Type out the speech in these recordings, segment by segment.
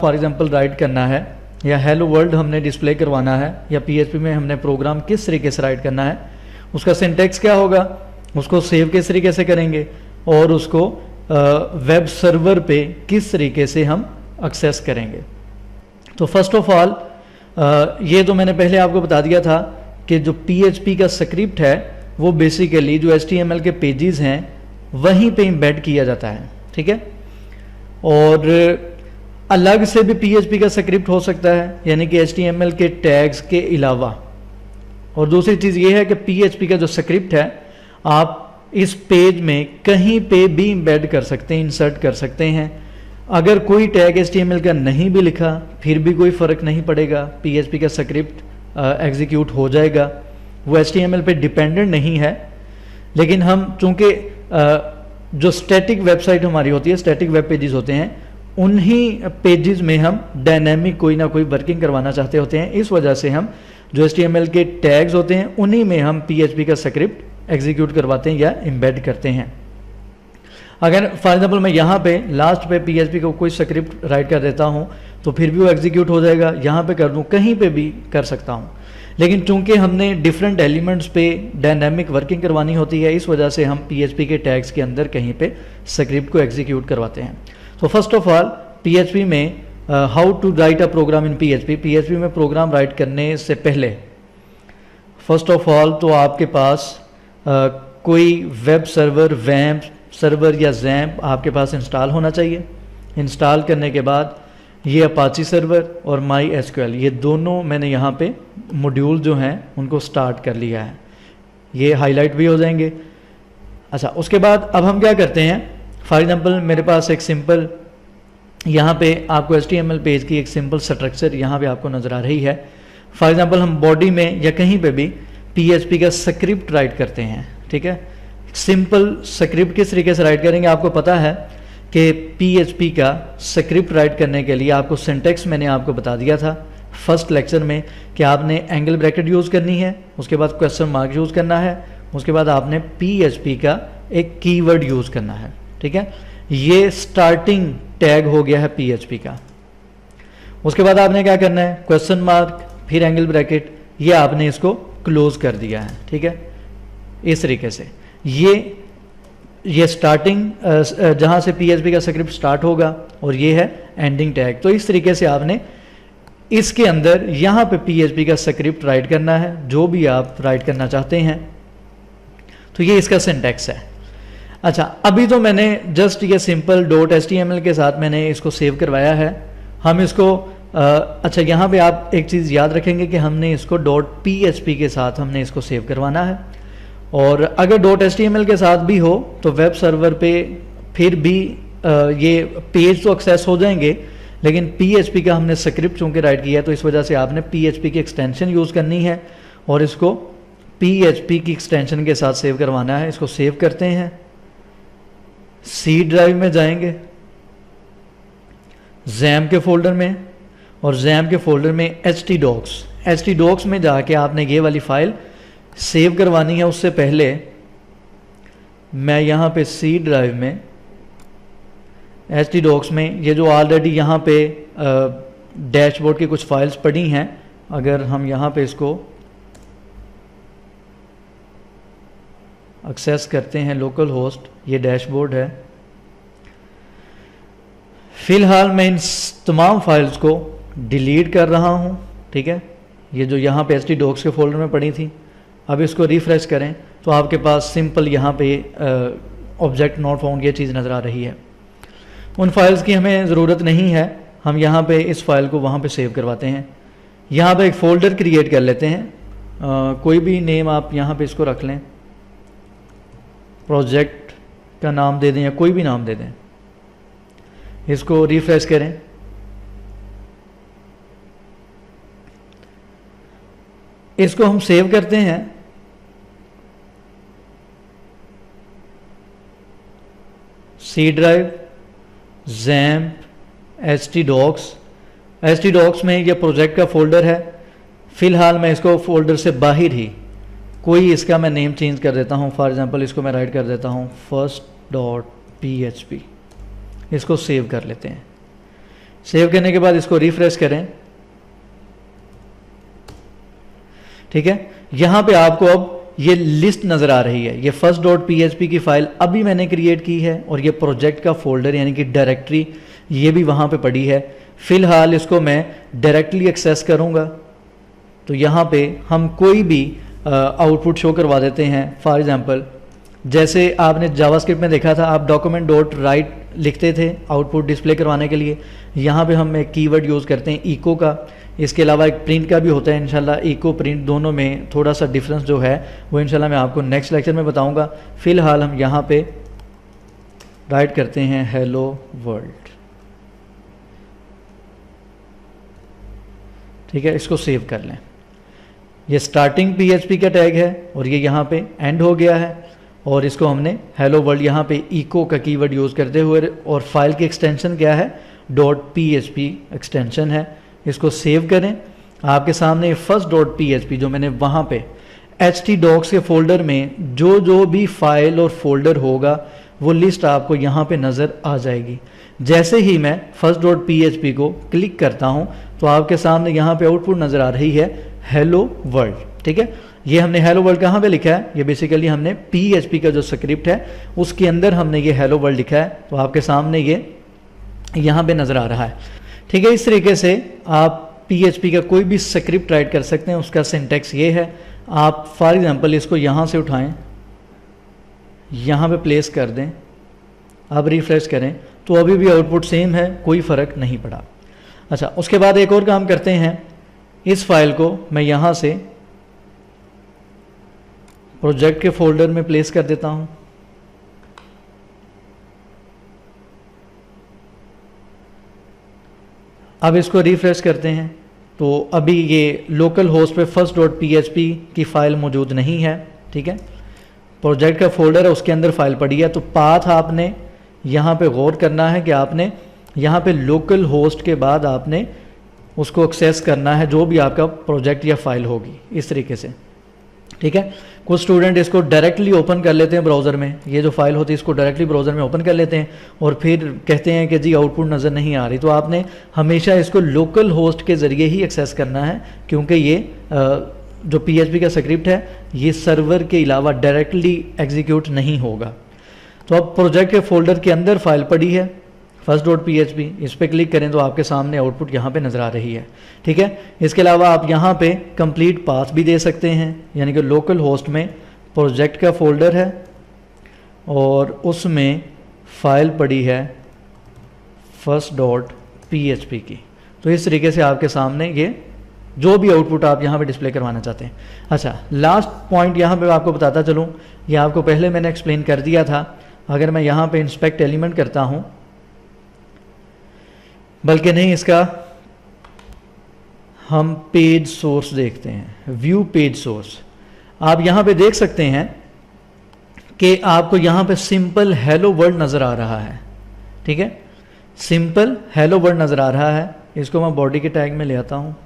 For example right करना है या हेलो वर्ल्ड हमने डिस्प्ले करवाना है या पीएचपी में हमने प्रोग्राम किस तरीके से राइट करना है, उसका सिंटैक्स क्या होगा, उसको सेव किस तरीके से करेंगे और उसको वेब सर्वर पे किस तरीके से हम एक्सेस करेंगे। तो फर्स्ट ऑफ ऑल ये तो मैंने पहले आपको बता दिया था कि जो पीएचपी का स्क्रिप्ट है वो बेसिकली जो एचटीएमएल के पेजेस हैं वहीं पे एम्बेड किया जाता है, ठीक है। और अलग से भी पीएचपी का स्क्रिप्ट हो सकता है, यानी कि एचटीएमएल के टैग्स के अलावा। और दूसरी चीज़ ये है कि पीएचपी का जो स्क्रिप्ट है आप इस पेज में कहीं पे भी एम्बेड कर सकते हैं, इंसर्ट कर सकते हैं। अगर कोई टैग एचटीएमएल का नहीं भी लिखा फिर भी कोई फ़र्क नहीं पड़ेगा, पीएचपी का स्क्रिप्ट एग्जीक्यूट हो जाएगा। वो एचटीएमएल पे डिपेंडेंट नहीं है। लेकिन हम चूँकि जो स्टैटिक वेबसाइट हमारी होती है, स्टैटिक वेब पेजेस होते हैं, उन्हीं पेजेस में हम डायनेमिक कोई ना कोई वर्किंग करवाना चाहते होते हैं। इस वजह से हम जो एचटीएमएल के टैग्स होते हैं उन्हीं में हम पीएचपी का स्क्रिप्ट एग्जीक्यूट करवाते हैं या एम्बेड करते हैं। अगर फॉर एग्जांपल मैं यहाँ पे लास्ट पे पीएचपी को कोई स्क्रिप्ट राइट कर देता हूँ तो फिर भी वो एग्जीक्यूट हो जाएगा, यहाँ पे कर दूँ, कहीं पे भी कर सकता हूँ। लेकिन चूंकि हमने डिफरेंट एलिमेंट्स पे डायनामिक वर्किंग करवानी होती है, इस वजह से हम पीएचपी के टैग्स के अंदर कहीं पे स्क्रिप्ट को एग्जीक्यूट करवाते हैं। तो फर्स्ट ऑफ ऑल पीएचपी में how to write a program in PHP में प्रोग्राम राइट करने से पहले फर्स्ट ऑफ ऑल तो आपके पास कोई वेब सर्वर, वैम्प सर्वर या जैम्प आपके पास इंस्टॉल होना चाहिए। इंस्टॉल करने के बाद ये अपाची सर्वर और माई एसक्यूएल, ये दोनों मैंने यहाँ पे मॉड्यूल जो हैं उनको स्टार्ट कर लिया है, ये हाईलाइट भी हो जाएंगे। अच्छा, उसके बाद अब हम क्या करते हैं, फॉर एग्जांपल मेरे पास एक सिंपल यहाँ पे आपको एचटीएमएल पेज की एक सिंपल स्ट्रक्चर यहाँ पे आपको नज़र आ रही है। फॉर एग्जांपल हम बॉडी में या कहीं पे भी पीएचपी का स्क्रिप्ट राइट करते हैं, ठीक है। सिंपल स्क्रिप्ट किस तरीके से राइट करेंगे, आपको पता है कि पीएचपी का स्क्रिप्ट राइट करने के लिए आपको सिंटैक्स मैंने आपको बता दिया था फर्स्ट लेक्चर में कि आपने एंगल ब्रैकेट यूज़ करनी है, उसके बाद क्वेश्चन मार्क यूज़ करना है, उसके बाद आपने पीएचपी का एक कीवर्ड यूज़ करना है, ठीक है। ये स्टार्टिंग टैग हो गया है पीएचपी का। उसके बाद आपने क्या करना है, क्वेश्चन मार्क फिर एंगल ब्रैकेट, ये आपने इसको क्लोज कर दिया है, ठीक है। इस तरीके से ये स्टार्टिंग जहाँ से पीएचपी का स्क्रिप्ट स्टार्ट होगा और ये है एंडिंग टैग। तो इस तरीके से आपने इसके अंदर यहाँ पे पीएचपी का स्क्रिप्ट राइट करना है, जो भी आप राइट करना चाहते हैं। तो ये इसका सिंटैक्स है। अच्छा, अभी तो मैंने जस्ट ये सिंपल .html के साथ मैंने इसको सेव करवाया है। हम इसको अच्छा, यहाँ पे आप एक चीज़ याद रखेंगे कि हमने इसको .php के साथ हमने इसको सेव करवाना है। और अगर .html के साथ भी हो तो वेब सर्वर पे फिर भी ये पेज तो एक्सेस हो जाएंगे, लेकिन PHP का हमने स्क्रिप्ट चूँकि राइट किया है तो इस वजह से आपने PHP की एक्सटेंशन यूज़ करनी है और इसको PHP की एक्सटेंशन के साथ सेव करवाना है। इसको सेव करते हैं, सी ड्राइव में जाएंगे, XAMPP के फोल्डर में, और XAMPP के फोल्डर में htdocs में जाके आपने ये वाली फाइल सेव करवानी है। उससे पहले मैं यहाँ पे सी ड्राइव में htdocs में ये जो ऑलरेडी यहाँ पे डैशबोर्ड की कुछ फाइल्स पड़ी हैं, अगर हम यहाँ पे इसको एक्सेस करते हैं लोकल होस्ट, ये डैशबोर्ड है। फिलहाल मैं इन तमाम फाइल्स को डिलीट कर रहा हूँ, ठीक है, ये जो यहाँ पे htdocs के फोल्डर में पड़ी थी। अब इसको रिफ्रेश करें तो आपके पास सिंपल यहाँ पे ऑब्जेक्ट नॉट फाउंड ये चीज़ नज़र आ रही है। उन फाइल्स की हमें ज़रूरत नहीं है, हम यहाँ पे इस फाइल को वहाँ पे सेव करवाते हैं। यहाँ पे एक फ़ोल्डर क्रिएट कर लेते हैं, कोई भी नेम आप यहाँ पे इसको रख लें, प्रोजेक्ट का नाम दे दें या कोई भी नाम दे दें। इसको रिफ्रेश करें, इसको हम सेव करते हैं। सी ड्राइव, XAMPP, htdocs में ये प्रोजेक्ट का फोल्डर है। फिलहाल मैं इसको फोल्डर से बाहर ही कोई इसका मैं नेम चेंज कर देता हूँ। फॉर एग्जांपल इसको मैं राइट कर देता हूँ first.php, इसको सेव कर लेते हैं। सेव करने के बाद इसको रिफ्रेश करें, ठीक है। यहां पे आपको अब ये लिस्ट नजर आ रही है, ये first.php की फाइल अभी मैंने क्रिएट की है और ये प्रोजेक्ट का फोल्डर यानी कि डायरेक्टरी ये भी वहां पे पड़ी है। फिलहाल इसको मैं डायरेक्टली एक्सेस करूंगा, तो यहाँ पे हम कोई भी आउटपुट शो करवा देते हैं। फॉर एग्जांपल जैसे आपने जावास्क्रिप्ट में देखा था, आप डॉक्यूमेंट डॉट राइट लिखते थे आउटपुट डिस्प्ले करवाने के लिए, यहाँ पे हम एक कीवर्ड यूज़ करते हैं इको का। इसके अलावा एक प्रिंट का भी होता है इंशाल्लाह, इको प्रिंट दोनों में थोड़ा सा डिफरेंस जो है वो इंशाल्लाह मैं आपको नेक्स्ट लेक्चर में बताऊंगा। फिलहाल हम यहाँ पे राइट करते हैं हेलो वर्ल्ड, ठीक है। इसको सेव कर लें। ये स्टार्टिंग PHP का टैग है और ये यहाँ पे एंड हो गया है, और इसको हमने हेलो वर्ल्ड यहाँ पे इको का कीवर्ड यूज़ करते हुए, और फाइल की एक्सटेंशन क्या है, .php एक्सटेंशन है। इसको सेव करें। आपके सामने first.php जो मैंने वहाँ पे htdocs के फोल्डर में जो भी फाइल और फोल्डर होगा वो लिस्ट आपको यहाँ पे नज़र आ जाएगी। जैसे ही मैं first.php को क्लिक करता हूँ तो आपके सामने यहाँ पे आउटपुट नज़र आ रही है हेलो वर्ल्ड, ठीक है। ये हमने हेलो वर्ल्ड कहाँ पे लिखा है, ये बेसिकली हमने PHP का जो स्क्रिप्ट है उसके अंदर हमने ये हेलो वर्ल्ड लिखा है, तो आपके सामने ये यहाँ पे नज़र आ रहा है, ठीक है। इस तरीके से आप PHP का कोई भी स्क्रिप्ट राइट कर सकते हैं। उसका सिंटैक्स ये है, आप फॉर एग्जांपल इसको यहाँ से उठाएं, यहाँ पे प्लेस कर दें, अब रिफ्रेश करें तो अभी भी आउटपुट सेम है, कोई फ़र्क नहीं पड़ा। अच्छा, उसके बाद एक और काम करते हैं, इस फाइल को मैं यहाँ से प्रोजेक्ट के फोल्डर में प्लेस कर देता हूँ। अब इसको रिफ्रेश करते हैं तो अभी ये लोकल होस्ट पे first.php की फ़ाइल मौजूद नहीं है, ठीक है। प्रोजेक्ट का फोल्डर है उसके अंदर फाइल पड़ी है, तो पाथ आपने यहाँ पे गौर करना है कि आपने यहाँ पे लोकल होस्ट के बाद आपने उसको एक्सेस करना है जो भी आपका प्रोजेक्ट या फाइल होगी, इस तरीके से, ठीक है। कुछ स्टूडेंट इसको डायरेक्टली ओपन कर लेते हैं ब्राउज़र में, ये जो फाइल होती है इसको डायरेक्टली ब्राउज़र में ओपन कर लेते हैं और फिर कहते हैं कि जी आउटपुट नज़र नहीं आ रही। तो आपने हमेशा इसको लोकल होस्ट के ज़रिए ही एक्सेस करना है, क्योंकि ये जो PHP का स्क्रिप्ट है ये सर्वर के अलावा डायरेक्टली एग्जीक्यूट नहीं होगा। तो अब प्रोजेक्ट के फोल्डर के अंदर फाइल पड़ी है first.php, इस पर क्लिक करें तो आपके सामने आउटपुट यहाँ पे नज़र आ रही है, ठीक है। इसके अलावा आप यहाँ पे कंप्लीट पाथ भी दे सकते हैं, यानी कि लोकल होस्ट में प्रोजेक्ट का फोल्डर है और उसमें फाइल पड़ी है first.php की। तो इस तरीके से आपके सामने ये जो भी आउटपुट आप यहाँ पे डिस्प्ले करवाना चाहते हैं। अच्छा, लास्ट पॉइंट यहाँ पे आपको बताता चलूँ, ये आपको पहले मैंने एक्सप्लेन कर दिया था। अगर मैं यहाँ पे इंस्पेक्ट एलिमेंट करता हूँ, बल्कि नहीं, इसका हम पेज सोर्स देखते हैं, व्यू पेज सोर्स। आप यहाँ पे देख सकते हैं कि आपको यहाँ पे सिंपल हेलो वर्ल्ड नज़र आ रहा है, ठीक है। सिंपल हेलो वर्ल्ड नज़र आ रहा है। इसको मैं बॉडी के टैग में ले आता हूँ।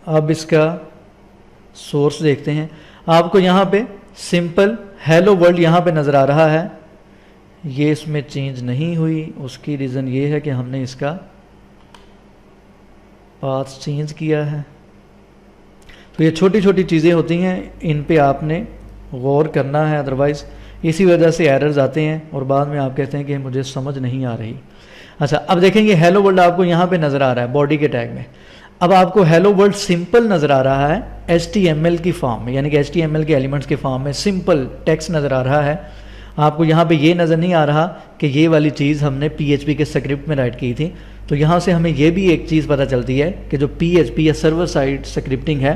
अब इसका सोर्स देखते हैं, आपको यहाँ पे सिंपल हेलो वर्ल्ड यहाँ पे नज़र आ रहा है। ये इसमें चेंज नहीं हुई, उसकी रीज़न ये है कि हमने इसका पाथ चेंज किया है। तो ये छोटी छोटी चीज़ें होती हैं, इन पे आपने गौर करना है, अदरवाइज़ इसी वजह से एरर्स आते हैं और बाद में आप कहते हैं कि मुझे समझ नहीं आ रही। अच्छा, अब देखेंगे हेलो वर्ल्ड आपको यहाँ पे नज़र आ रहा है बॉडी के टैग में। अब आपको हेलो वर्ल्ड सिंपल नज़र आ रहा है HTML की फॉर्म में, यानी कि HTML के एलिमेंट्स की फॉर्म में सिंपल टेक्स्ट नज़र आ रहा है। आपको यहाँ पे ये नज़र नहीं आ रहा कि ये वाली चीज़ हमने PHP के स्क्रिप्ट में राइट की थी। तो यहाँ से हमें ये भी एक चीज़ पता चलती है कि जो PHP या सर्वर साइड स्क्रिप्टिंग है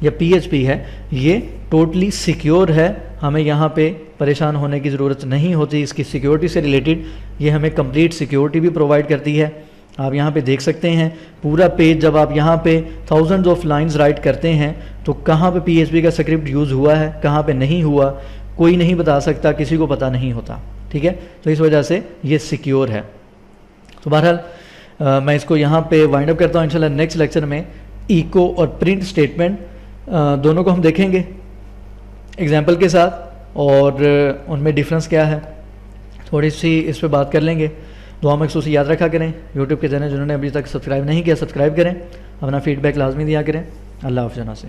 या PHP है, ये टोटली सिक्योर है। हमें यहाँ पे परेशान होने की ज़रूरत नहीं होती। इसकी सिक्योरिटी से रिलेटेड ये हमें कंप्लीट सिक्योरिटी भी प्रोवाइड करती है। आप यहाँ पे देख सकते हैं पूरा पेज, जब आप यहाँ पे थाउजेंड्स ऑफ लाइंस राइट करते हैं तो कहाँ पे PHP का स्क्रिप्ट यूज़ हुआ है, कहाँ पे नहीं हुआ, कोई नहीं बता सकता, किसी को पता नहीं होता, ठीक है। तो इस वजह से ये सिक्योर है। तो बहरहाल मैं इसको यहाँ पे वाइंड अप करता हूँ। इंशाल्लाह नेक्स्ट लेक्चर में इको और प्रिंट स्टेटमेंट दोनों को हम देखेंगे एग्जाम्पल के साथ और उनमें डिफरेंस क्या है, थोड़ी सी इस पर बात कर लेंगे। दुआ में खसूसी याद रखा करें। यूट्यूब के चैनल जिन्होंने अभी तक सब्सक्राइब नहीं किया सब्सक्राइब करें, अपना फीडबैक लाजमी दिया करें। अल्लाह हाफ़िज़ से।